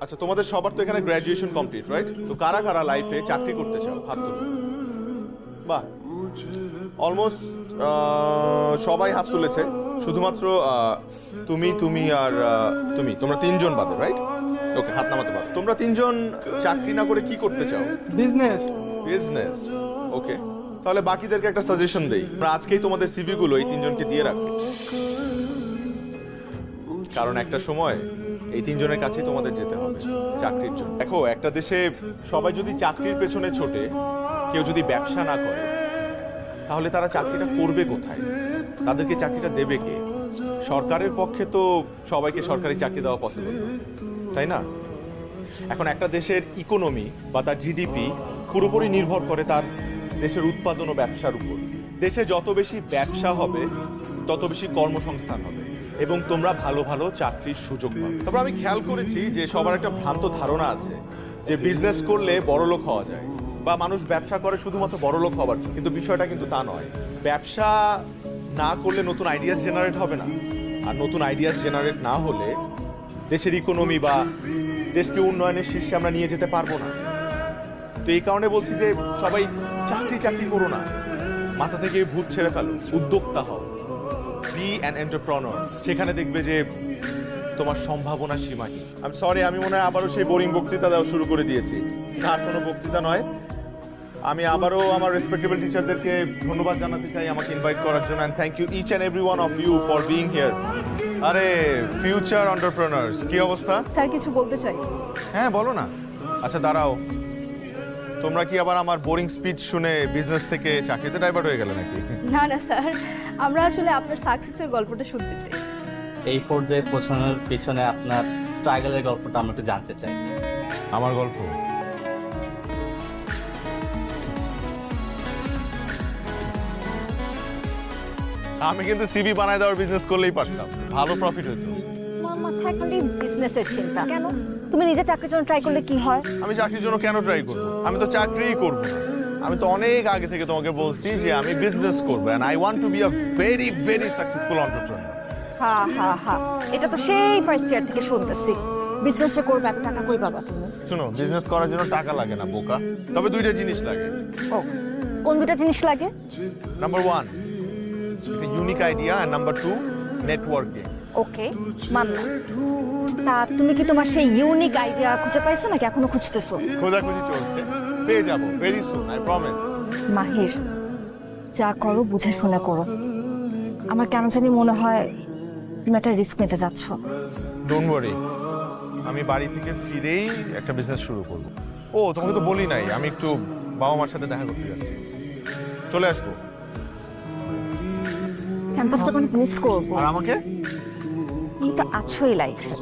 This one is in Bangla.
আচ্ছা, তোমাদের সবার তো এখানে গ্র্যাজুয়েশন কমপ্লিট, রাইট? তো কারা কারা লাইফে চাকরি করতে চাও হাত তুলো। বাহ, অলমোস্ট সবাই হাত তুলেছে, শুধুমাত্র তুমি আর তোমরা তিনজন বাদে, রাইট? ওকে, হাত নামাতে পারো। তোমরা তিনজন চাকরি না করে কি করতে চাও? বিজনেস। বিজনেস, ওকে। তাহলে বাকিদেরকে একটা সাজেশন দেই, আমরা আজকেই তোমাদের সিভি গুলো এই তিনজনকে দিয়ে রাখবে, কারণ একটা সময় এই তিনজনের কাছেই তোমাদের যেতে হবে চাকরির জন্য। দেখো, একটা দেশে সবাই যদি চাকরির পেছনে ছোটে, কেউ যদি ব্যবসা না করে, তাহলে তারা চাকরিটা করবে কোথায়? তাদেরকে চাকরিটা দেবে কে? সরকারের পক্ষে তো সবাইকে সরকারি চাকরি দেওয়া পসিবল না, তাই না? এখন একটা দেশের ইকোনমি বা তার জিডিপি পুরোপুরি নির্ভর করে তার দেশের উৎপাদন ও ব্যবসার উপর। দেশে যত বেশি ব্যবসা হবে, তত বেশি কর্মসংস্থান হবে এবং তোমরা ভালো ভালো চাকরির সুযোগ পাবে। তারপর আমি খেয়াল করেছি যে সবার একটা ভ্রান্ত ধারণা আছে যে বিজনেস করলে বড়লোক হওয়া যায়, বা মানুষ ব্যবসা করে শুধুমাত্র বড়লোক হওয়ার জন্য, কিন্তু বিষয়টা কিন্তু তা নয়। ব্যবসা না করলে নতুন আইডিয়াস জেনারেট হবে না, আর নতুন আইডিয়াস জেনারেট না হলে দেশের ইকোনমি বা দেশকে উন্নয়নের শীর্ষে আমরা নিয়ে যেতে পারবো না। তো এই কারণে বলছি যে সবাই চাকরি করো না, মাথা থেকে ভূত ছেড়ে ফেলো, উদ্যোক্তা হও, বি অ্যান এন্টারপ্রেনার। সেখানে দেখবে যে তোমার সম্ভাবনা সীমাহীন। আমি সরি, আমি মনে হয় আবারও সেই বোরিং বক্তৃতা দেওয়া শুরু করে দিয়েছি। না, আর কোনো বক্তৃতা নয়। আমি আবারও আমার রেসপেক্টেবল টিচারদেরকে ধন্যবাদ জানাতে চাই আমাকে ইনভাইট করার জন্য, and thank you each and every one of you for being here. আরে ফিউচার এন্টারপ্রেনার্স, কি অবস্থা? স্যার কিছু বলতে চাই। হ্যাঁ, বলো না। আচ্ছা দাঁড়াও, তোমরা কি আবার আমার বোরিং স্পিচ শুনে বিজনেস থেকে চাকরিতে ডাইভার্ট হয়ে গেলে নাকি? না না স্যার, আমরা আসলে আপনার সাকসেসের গল্পটা শুনতে চাই। এই পর্যায়ে পৌঁছানোর পেছনে আপনার স্ট্রাগলের গল্পটা আমরা একটু জানতে চাই। আমার গল্প? আমি কিন্তু সিভি বানায় দেওয়ার বিজনেস করলেই পারতাম, ভালো প্রফিট হতো। মাথায় খালি বিজনেসের চিন্তা কেন? তুমি নিজে চাকরির জন্য ট্রাই করলে কি হয়? আমি চাকরির জন্য কেন ট্রাই করব? আমি তো চাকরিই করব না। আমি তো অনেক আগে থেকে তোমাকে বলছি যে আমি বিজনেস করব, and I want to be a very very successful entrepreneur. হা এটা তো সেই ফার্স্ট ইয়ার থেকে শুনতেছি। বিজনেসটা করবে, এত টাকা কই পাবা তুমি? শোনো, বিজনেস করার জন্য টাকা লাগে না বোকা, তবে দুইটা জিনিস লাগে। ও, কোন দুটা জিনিস লাগে? নাম্বার 1 একটা ইউনিক আইডিয়া, আর নাম্বার 2 নেটওয়ার্কিং। ওকে, মানলাম। তা তুমি কি তোমার সেই ইউনিক আইডিয়া খুঁজে পাইছো নাকি এখনো খুঁজতেছো? খোঁজাখুঁজি চলছে, পেয়ে যাবো ভেরি সুন, আই প্রমিস। মাহির, যা করো বুঝে শুনে করো। আমার কেন জানি মনে হয় তুমি একটা রিস্ক নিতে যাচ্ছ। ডোন্ট ওয়ারি, আমি বাড়ি থেকে ফিরেই একটা বিজনেস শুরু করব। ও, তোমাকে তো বলি নাই, আমি একটু বাবা মার সাথে দেখা করতে যাচ্ছি, চলে আসবো। ক্যাম্পাসটা অনেক মিস করবো। আর আমাকে? তুমি তো আছোই লাইফে।